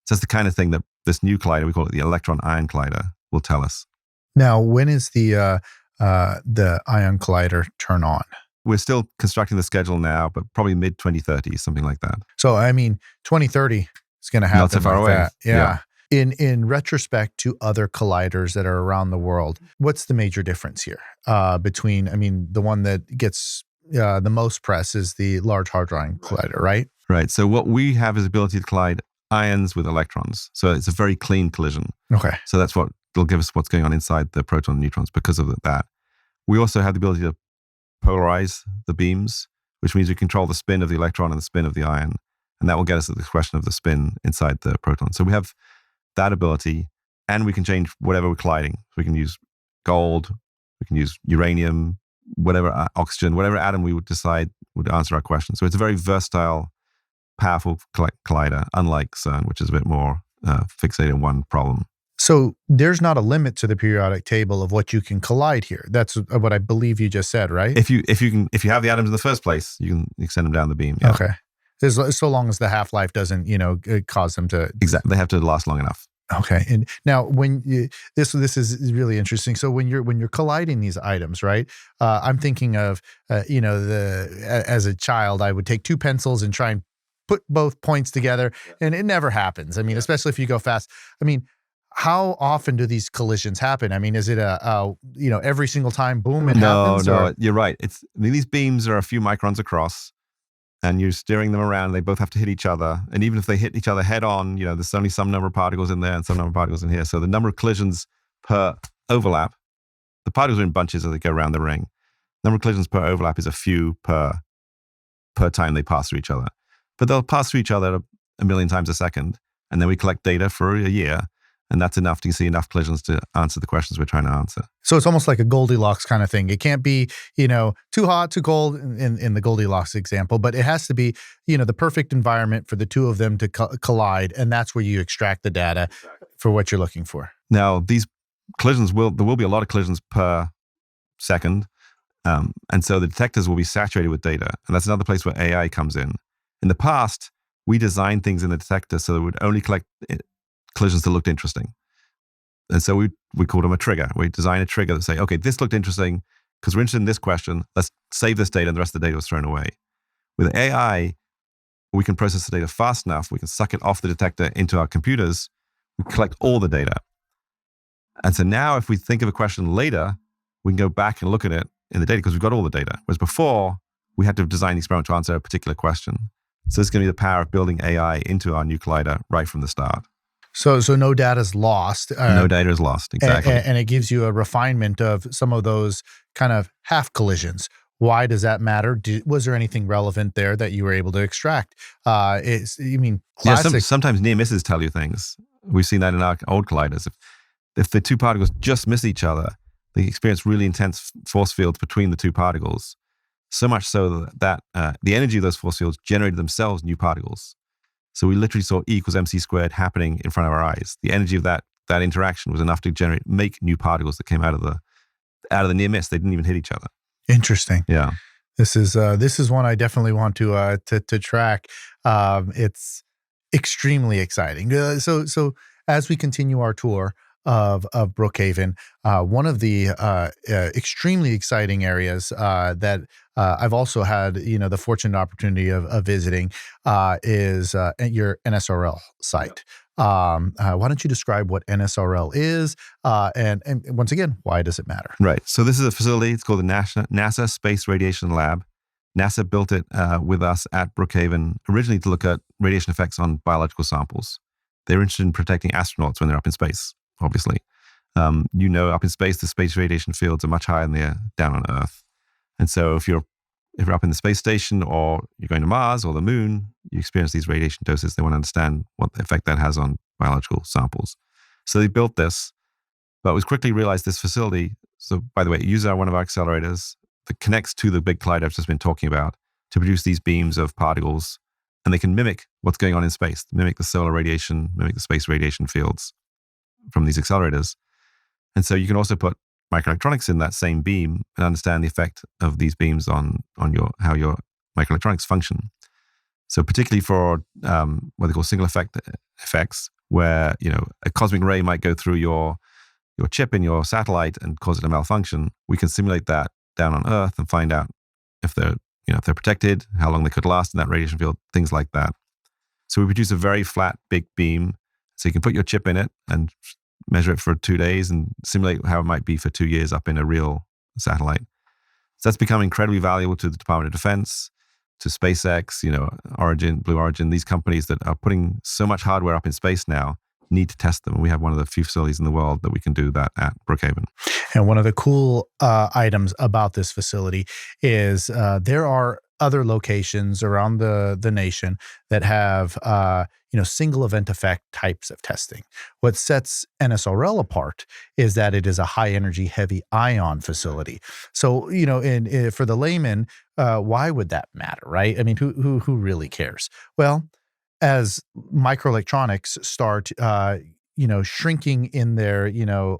[SPEAKER 1] So that's the kind of thing that this new collider, we call it the electron-ion collider, will tell us.
[SPEAKER 2] Now, when is the ion collider turn on?
[SPEAKER 1] We're still constructing the schedule now, but probably mid-2030s, something like that.
[SPEAKER 2] So, I mean, 2030 is going to happen.
[SPEAKER 1] Not so far
[SPEAKER 2] like
[SPEAKER 1] away.
[SPEAKER 2] That. Yeah. In retrospect to other colliders that are around the world, what's the major difference here between, the one that gets the most press is the Large Hadron Collider, right?
[SPEAKER 1] Right. So what we have is the ability to collide ions with electrons. So it's a very clean collision.
[SPEAKER 2] Okay.
[SPEAKER 1] So that's what will give us what's going on inside the proton and neutrons because of that. We also have the ability to polarize the beams, which means we control the spin of the electron and the spin of the ion. And that will get us to the question of the spin inside the proton. So we have that ability, and we can change whatever we're colliding. We can use gold, we can use uranium, whatever oxygen, whatever atom we would decide would answer our question. So it's a very versatile, powerful collider, unlike CERN, which is a bit more fixated on one problem.
[SPEAKER 2] So there's not a limit to the periodic table of what you can collide here. That's what I believe you just said, right?
[SPEAKER 1] If you have the atoms in the first place, you can extend them down the beam. Yeah.
[SPEAKER 2] Okay. So long as the half-life doesn't, cause them to...
[SPEAKER 1] Exactly. They have to last long enough.
[SPEAKER 2] Okay. And now this is really interesting. So when you're colliding these items, right? I'm thinking of, as a child, I would take two pencils and try and put both points together, and it never happens. Especially if you go fast. How often do these collisions happen? Is it every single time, boom, it happens?
[SPEAKER 1] No, you're right. These beams are a few microns across, and you're steering them around. They both have to hit each other. And even if they hit each other head on, there's only some number of particles in there and some number of particles in here. So the number of collisions per overlap, the particles are in bunches as they go around the ring. Number of collisions per overlap is a few per time they pass through each other. But they'll pass through each other a million times a second. And then we collect data for a year. And that's enough to see enough collisions to answer the questions we're trying to answer.
[SPEAKER 2] So it's almost like a Goldilocks kind of thing. It can't be, too hot, too cold in the Goldilocks example, but it has to be, the perfect environment for the two of them to collide. And that's where you extract the data for what you're looking for.
[SPEAKER 1] Now, these collisions there will be a lot of collisions per second. And so the detectors will be saturated with data. And that's another place where AI comes in. In the past, we designed things in the detector so that it would only collect collisions that looked interesting. And so we called them a trigger. We designed a trigger that say, okay, this looked interesting because we're interested in this question. Let's save this data, and the rest of the data was thrown away. With AI, we can process the data fast enough. We can suck it off the detector into our computers. We collect all the data. And so now if we think of a question later, we can go back and look at it in the data because we've got all the data. Whereas before, we had to design the experiment to answer a particular question. So this is going to be the power of building AI into our new collider right from the start.
[SPEAKER 2] So no data is lost.
[SPEAKER 1] No data is lost, exactly.
[SPEAKER 2] And it gives you a refinement of some of those kind of half collisions. Why does that matter? Was there anything relevant there that you were able to extract? Classic.
[SPEAKER 1] Yeah, sometimes near misses tell you things. We've seen that in our old colliders. If the two particles just miss each other, they experience really intense force fields between the two particles. So much so that the energy of those force fields generated themselves new particles. So we literally saw E = mc squared happening in front of our eyes. The energy of that interaction was enough to make new particles that came out of the near miss. They didn't even hit each other.
[SPEAKER 2] Interesting.
[SPEAKER 1] Yeah.
[SPEAKER 2] This is one I definitely want to track. It's extremely exciting. So as we continue our tour of Brookhaven, one of the extremely exciting areas that I've also had the fortunate opportunity of visiting is your NSRL site. Why don't you describe what NSRL is, and once again, why does it matter?
[SPEAKER 1] Right. So this is a facility. It's called the NASA Space Radiation Lab. NASA built it with us at Brookhaven originally to look at radiation effects on biological samples. They're interested in protecting astronauts when they're up in space, obviously. You know, up in space, the space radiation fields are much higher than they're down on Earth. And so if you're up in the space station or you're going to Mars or the moon, you experience these radiation doses. They want to understand what effect that has on biological samples. So they built this, but it was quickly realized this facility, so by the way, it uses one of our accelerators that connects to the big collider I've just been talking about to produce these beams of particles, and they can mimic what's going on in space, mimic the solar radiation, mimic the space radiation fields from these accelerators. And so you can also put microelectronics in that same beam and understand the effect of these beams on how your microelectronics function. So particularly for what they call single effect effects, where a cosmic ray might go through your chip in your satellite and cause it to malfunction, we can simulate that down on Earth and find out if they're protected, how long they could last in that radiation field, things like that. So we produce a very flat, big beam, so you can put your chip in it and measure it for 2 days and simulate how it might be for 2 years up in a real satellite. So that's become incredibly valuable to the Department of Defense, to SpaceX, Origin, Blue Origin. These companies that are putting so much hardware up in space now need to test them. And we have one of the few facilities in the world that we can do that at Brookhaven.
[SPEAKER 2] And one of the cool items about this facility is there are other locations around the nation that have single event effect types of testing. What sets NSRL apart is that it is a high energy heavy ion facility. So for the layman, why would that matter, right? I mean, who really cares? Well, as microelectronics start shrinking in their,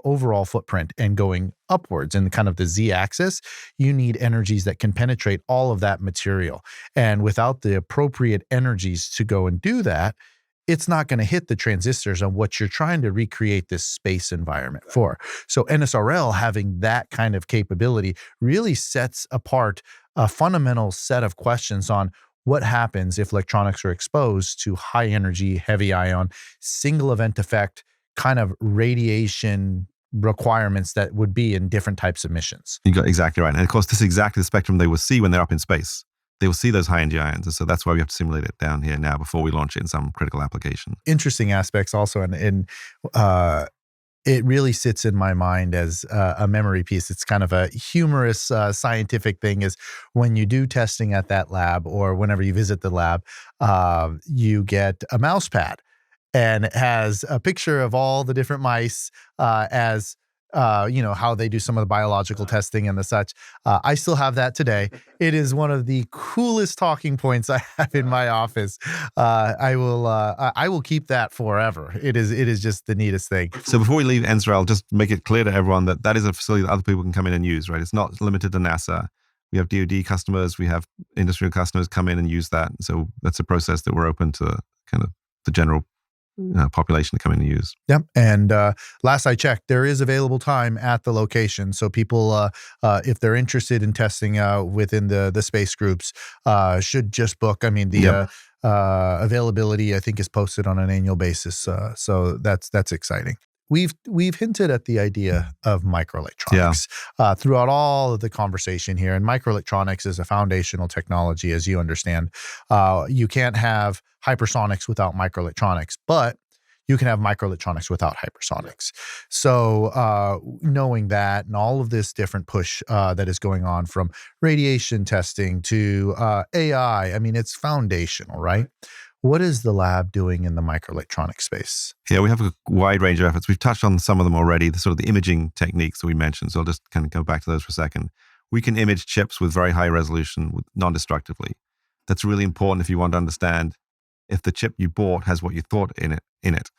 [SPEAKER 2] overall footprint and going upwards in kind of the z-axis, you need energies that can penetrate all of that material. And without the appropriate energies to go and do that, it's not going to hit the transistors on what you're trying to recreate this space environment for. So NSRL having that kind of capability really sets apart a fundamental set of questions on what happens if electronics are exposed to high energy, heavy ion, single event effect kind of radiation requirements that would be in different types of missions.
[SPEAKER 1] You got exactly right. And of course, this is exactly the spectrum they will see when they're up in space. They will see those high energy ions. And so that's why we have to simulate it down here now before we launch it in some critical application.
[SPEAKER 2] Interesting aspects also. And it really sits in my mind as a memory piece. It's kind of a humorous scientific thing is when you do testing at that lab or whenever you visit the lab, you get a mouse pad and it has a picture of all the different mice as how they do some of the biological testing and the such. I still have that today. It is one of the coolest talking points I have in my office. I will keep that forever. It is just the neatest thing.
[SPEAKER 1] So before we leave NSRL, just make it clear to everyone that is a facility that other people can come in and use, right? It's not limited to NASA. We have DoD customers, we have industrial customers come in and use that. So that's a process that we're open to kind of the general population to come in and use.
[SPEAKER 2] Yep. And last I checked, there is available time at the location. So people, if they're interested in testing within the space groups, should just book. I mean, the availability, I think, is posted on an annual basis. So that's exciting. We've hinted at the idea of microelectronics throughout all of the conversation here. And microelectronics is a foundational technology, as you understand. You can't have hypersonics without microelectronics, but you can have microelectronics without hypersonics. So knowing that and all of this different push that is going on from radiation testing to AI, I mean, it's foundational, right? What is the lab doing in the microelectronic space?
[SPEAKER 1] Yeah, we have a wide range of efforts. We've touched on some of them already, the sort of the imaging techniques that we mentioned. So I'll just kind of go back to those for a second. We can image chips with very high resolution non-destructively. That's really important if you want to understand if the chip you bought has what you thought in it.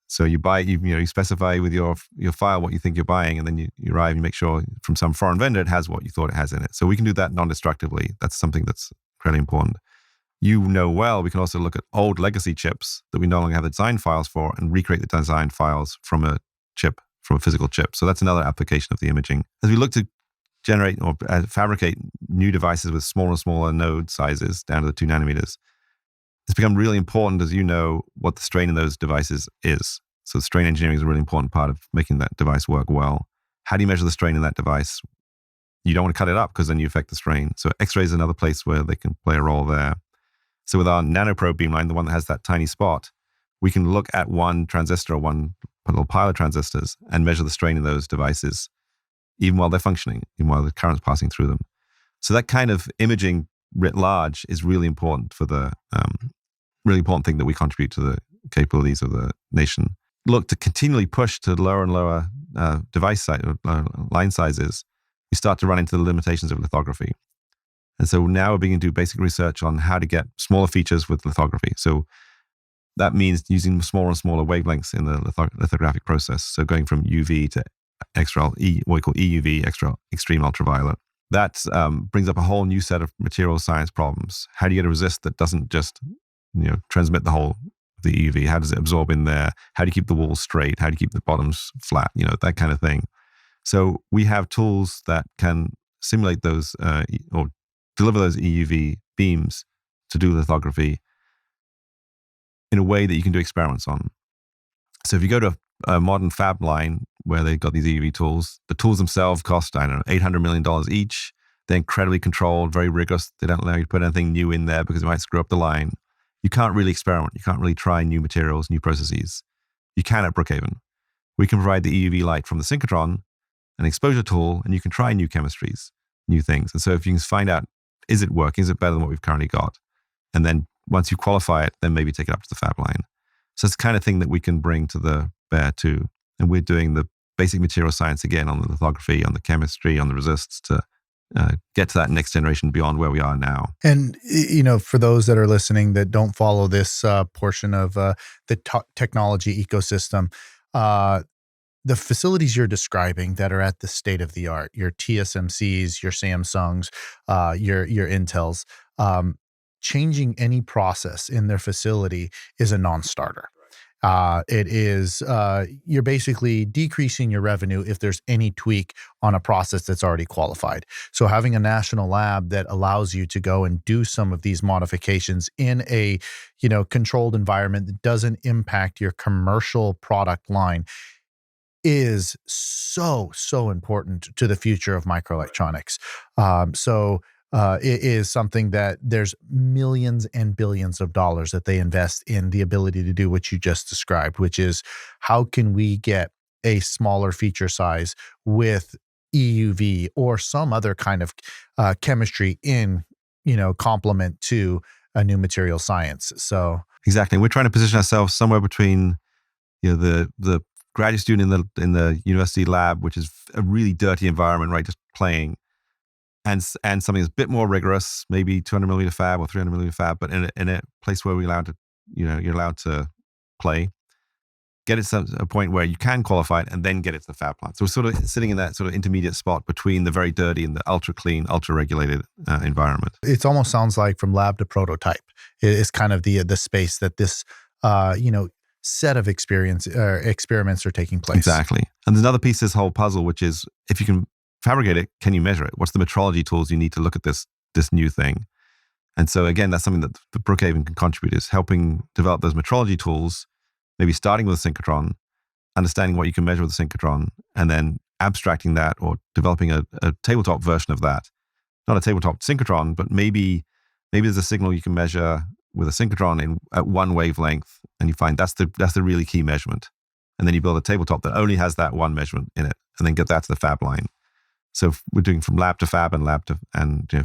[SPEAKER 1] So you buy, you specify with your file what you think you're buying, and then you arrive and you make sure from some foreign vendor it has what you thought it has in it. So we can do that non-destructively. That's something that's incredibly important. Well, we can also look at old legacy chips that we no longer have the design files for and recreate the design files from a physical chip. So that's another application of the imaging. As we look to generate or fabricate new devices with smaller and smaller node sizes down to the 2 nanometers, it's become really important, as you know, what the strain in those devices is. So strain engineering is a really important part of making that device work well. How do you measure the strain in that device? You don't want to cut it up because then you affect the strain. So X-ray is another place where they can play a role there. So with our nanoprobe beamline, the one that has that tiny spot, we can look at one transistor or one little pilot transistors and measure the strain in those devices, even while they're functioning, even while the current's passing through them. So that kind of imaging writ large is really important for the really important thing that we contribute to the capabilities of the nation. Look, to continually push to lower and lower line sizes, we start to run into the limitations of lithography. And so now we're beginning to do basic research on how to get smaller features with lithography. So that means using smaller and smaller wavelengths in the lithographic process. So going from UV to what we call EUV, extreme ultraviolet. That brings up a whole new set of material science problems. How do you get a resist that doesn't just transmit the whole of the EUV? How does it absorb in there? How do you keep the walls straight? How do you keep the bottoms flat? That kind of thing. So we have tools that can simulate those or deliver those EUV beams to do lithography in a way that you can do experiments on. So if you go to a modern fab line where they've got these EUV tools, the tools themselves cost, I don't know, $800 million each. They're incredibly controlled, very rigorous. They don't allow you to put anything new in there because it might screw up the line. You can't really experiment. You can't really try new materials, new processes. You can at Brookhaven. We can provide the EUV light from the Synchrotron, an exposure tool, and you can try new chemistries, new things. And so if you can find out, is it working? Is it better than what we've currently got? And then once you qualify it, then maybe take it up to the fab line. So it's the kind of thing that we can bring to the bear too. And we're doing the basic material science again on the lithography, on the chemistry, on the resists to get to that next generation beyond where we are now.
[SPEAKER 2] And, for those that are listening that don't follow this portion of the technology ecosystem, the facilities you're describing that are at the state of the art, your TSMCs, your Samsungs, your Intels, changing any process in their facility is a non-starter. It is, you're basically decreasing your revenue if there's any tweak on a process that's already qualified. So having a national lab that allows you to go and do some of these modifications in a, controlled environment that doesn't impact your commercial product line is so important to the future of microelectronics. It is something that there's millions and billions of dollars that they invest in the ability to do what you just described, which is how can we get a smaller feature size with EUV or some other kind of chemistry in, complement to a new material science. So
[SPEAKER 1] exactly, we're trying to position ourselves somewhere between, the graduate student in the university lab, which is a really dirty environment, right, just playing. And something that's a bit more rigorous, maybe 200 millimeter fab or 300 millimeter fab, but in a place where you're allowed to play, get it to a point where you can qualify it and then get it to the fab plant. So we're sort of sitting in that sort of intermediate spot between the very dirty and the ultra clean, ultra regulated environment.
[SPEAKER 2] It almost sounds like from lab to prototype is kind of the space that this, set of experiments are taking place.
[SPEAKER 1] Exactly. And there's another piece of this whole puzzle, which is if you can fabricate it, can you measure it? What's the metrology tools you need to look at this new thing? And so again, that's something that the Brookhaven can contribute, is helping develop those metrology tools, maybe starting with a synchrotron, understanding what you can measure with a synchrotron, and then abstracting that or developing a tabletop version of that. Not a tabletop synchrotron, but maybe there's a signal you can measure with a synchrotron at one wavelength, and you find that's the really key measurement. And then you build a tabletop that only has that one measurement in it, and then get that to the fab line. So we're doing from lab to fab and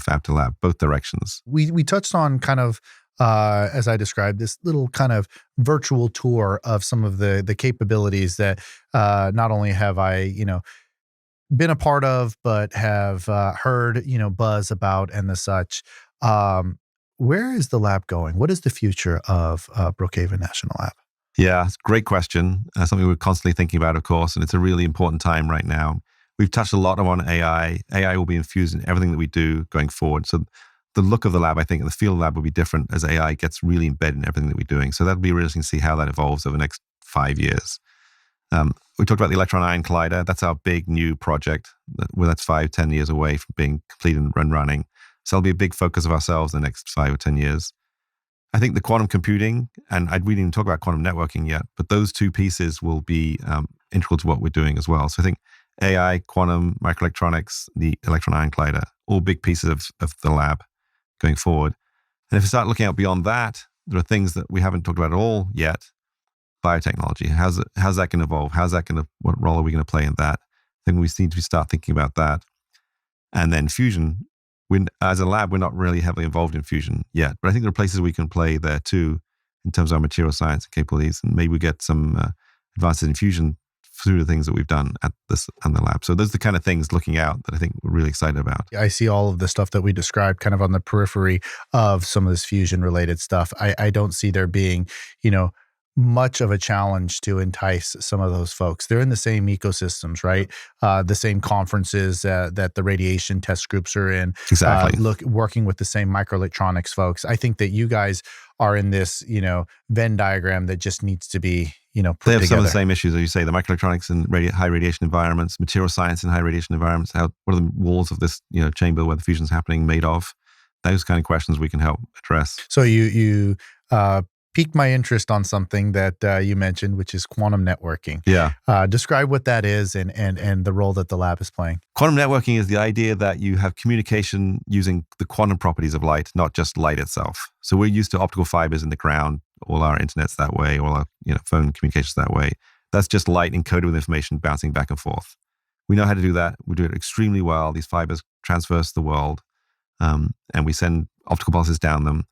[SPEAKER 1] fab to lab, both directions.
[SPEAKER 2] We touched on kind of, as I described, this little kind of virtual tour of some of the capabilities that not only have I, been a part of, but have heard, buzz about and the such. Where is the lab going? What is the future of Brookhaven National Lab?
[SPEAKER 1] Yeah, it's a great question. Something we're constantly thinking about, of course, and it's a really important time right now. We've touched a lot on AI. AI will be infused in everything that we do going forward. So the look of the lab, I think, and the feel of the lab will be different as AI gets really embedded in everything that we're doing. So that'll be really interesting to see how that evolves over the next 5 years. We talked about the electron-ion collider. That's our big new project. That's 5-10 years away from being completed and running. So it'll be a big focus of ourselves in the next 5 or 10 years. I think the quantum computing, and we didn't even talk about quantum networking yet, but those two pieces will be integral to what we're doing as well. So I think AI, quantum, microelectronics, the electron-ion collider, all big pieces of the lab going forward. And if we start looking out beyond that, there are things that we haven't talked about at all yet, biotechnology. How's that going to evolve? What role are we going to play in that? I think we need to start thinking about that. And then fusion, as a lab, we're not really heavily involved in fusion yet, but I think there are places we can play there too in terms of our material science capabilities, and maybe we get some advances in fusion through the things that we've done at the lab. So those are the kind of things looking out that I think we're really excited about.
[SPEAKER 2] I see all of the stuff that we described kind of on the periphery of some of this fusion related stuff. I don't see there being, much of a challenge to entice some of those folks. They're in the same ecosystems, right? The same conferences that the radiation test groups are in.
[SPEAKER 1] Exactly.
[SPEAKER 2] Working with the same microelectronics folks. I think that you guys are in this, Venn diagram that just needs to be, put together.
[SPEAKER 1] They have some of the same issues, as you say, the microelectronics in high radiation environments, material science in high radiation environments. What are the walls of this, chamber where the fusion's happening made of? Those kind of questions we can help address.
[SPEAKER 2] So you piqued my interest on something that you mentioned, which is quantum networking.
[SPEAKER 1] Yeah.
[SPEAKER 2] Describe what that is and the role that the lab is playing.
[SPEAKER 1] Quantum networking is the idea that you have communication using the quantum properties of light, not just light itself. So we're used to optical fibers in the ground, all our internet's that way, all our phone communications that way. That's just light encoded with information bouncing back and forth. We know how to do that. We do it extremely well. These fibers traverse the world, and we send optical pulses down them.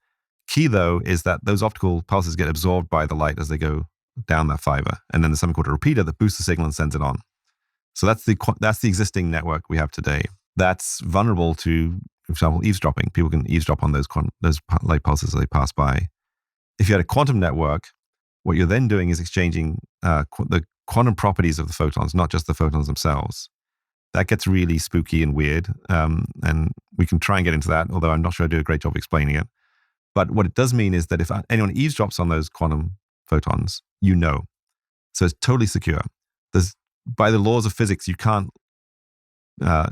[SPEAKER 1] Key, though, is that those optical pulses get absorbed by the light as they go down that fiber. And then there's something called a repeater that boosts the signal and sends it on. So that's the existing network we have today. That's vulnerable to, for example, eavesdropping. People can eavesdrop on those light pulses as they pass by. If you had a quantum network, what you're then doing is exchanging the quantum properties of the photons, not just the photons themselves. That gets really spooky and weird. And we can try and get into that, although I'm not sure I do a great job explaining it. But what it does mean is that if anyone eavesdrops on those quantum photons, So it's totally secure. By the laws of physics, you can't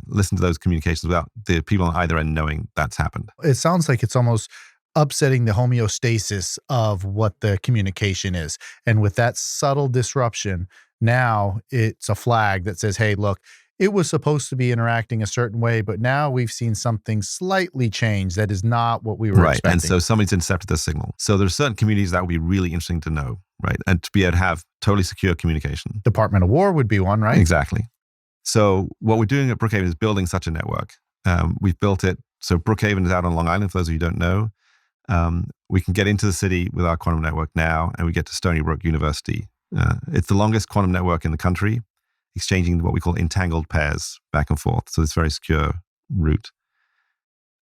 [SPEAKER 1] listen to those communications without the people on either end knowing that's happened.
[SPEAKER 2] It sounds like it's almost upsetting the homeostasis of what the communication is. And with that subtle disruption, now it's a flag that says, hey, look, it was supposed to be interacting a certain way, but now we've seen something slightly change that is not what we were expecting.
[SPEAKER 1] And so somebody's intercepted the signal. So there are certain communities that would be really interesting to know, right? And to be able to have totally secure communication.
[SPEAKER 2] Department of War would be one, right?
[SPEAKER 1] Exactly. So what we're doing at Brookhaven is building such a network. We've built it. So Brookhaven is out on Long Island, for those of you who don't know. We can get into the city with our quantum network now, and we get to Stony Brook University. It's the longest quantum network in the country, exchanging what we call entangled pairs back and forth. So it's a very secure route.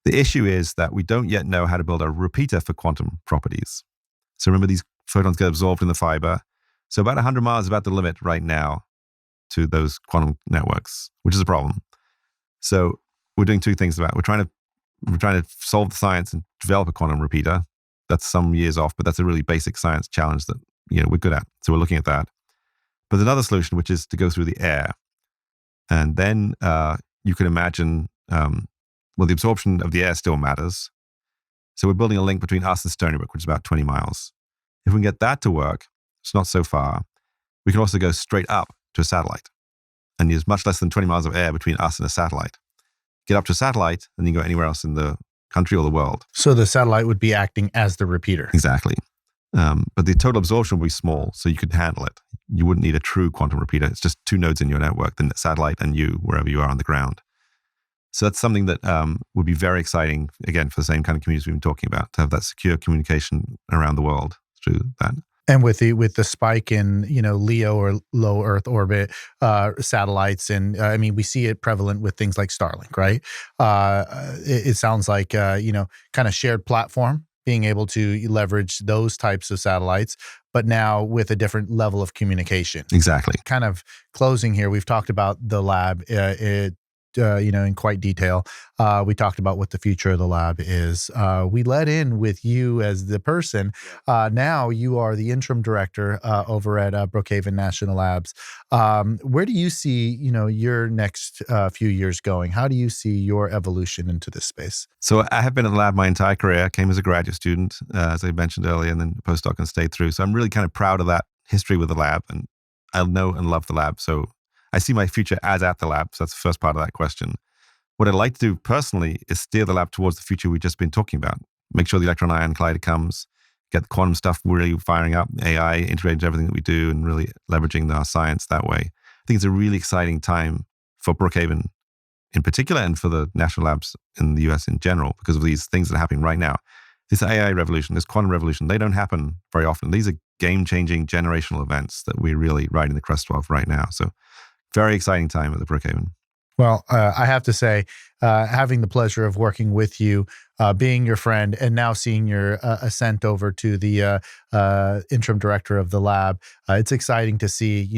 [SPEAKER 1] The issue is that we don't yet know how to build a repeater for quantum properties. So remember, these photons get absorbed in the fiber. So about 100 miles is about the limit right now to those quantum networks, which is a problem. So we're doing two things about it. We're trying to solve the science and develop a quantum repeater. That's some years off, but that's a really basic science challenge that we're good at. So we're looking at that. But there's another solution, which is to go through the air. And then you can imagine, the absorption of the air still matters. So we're building a link between us and Stony Brook, which is about 20 miles. If we can get that to work, it's not so far. We can also go straight up to a satellite. And there's much less than 20 miles of air between us and a satellite. Get up to a satellite, and you can go anywhere else in the country or the world.
[SPEAKER 2] So the satellite would be acting as the repeater.
[SPEAKER 1] Exactly. But the total absorption will be small, so you could handle it. You wouldn't need a true quantum repeater. It's just two nodes in your network, the satellite and you, wherever you are on the ground. So that's something that would be very exciting, again, for the same kind of communities we've been talking about, to have that secure communication around the world through that.
[SPEAKER 2] And with the spike in LEO or low Earth orbit satellites, and we see it prevalent with things like Starlink, right? It sounds like kind of shared platform, being able to leverage those types of satellites, but now with a different level of communication.
[SPEAKER 1] Exactly.
[SPEAKER 2] Kind of closing here, we've talked about the lab. In quite detail. We talked about what the future of the lab is. We led in with you as the person. Now you are the interim director over at Brookhaven National Labs. Where do you see, your next few years going? How do you see your evolution into this space?
[SPEAKER 1] So I have been in the lab my entire career. I came as a graduate student, as I mentioned earlier, and then postdoc and stayed through. So I'm really kind of proud of that history with the lab, and I know and love the lab. So I see my future as at the lab. So that's the first part of that question. What I'd like to do personally is steer the lab towards the future we've just been talking about. Make sure the electron-ion collider comes, get the quantum stuff really firing up, AI integrated into everything that we do, and really leveraging our science that way. I think it's a really exciting time for Brookhaven in particular, and for the national labs in the US in general, because of these things that are happening right now. This AI revolution, this quantum revolution, they don't happen very often. These are game-changing generational events that we're really riding the crest of right now. So very exciting time at the Brookhaven.
[SPEAKER 2] Well, I have to say, having the pleasure of working with you, being your friend, and now seeing your ascent over to the interim director of the lab, it's exciting to see,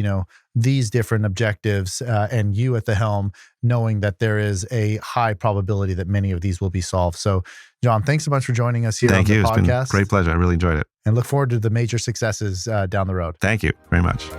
[SPEAKER 2] these different objectives and you at the helm, knowing that there is a high probability that many of these will be solved. So, John, thanks so much for joining us here on the podcast.
[SPEAKER 1] Thank you. It's been a great pleasure. I really enjoyed it.
[SPEAKER 2] And look forward to the major successes down the road.
[SPEAKER 1] Thank you very much.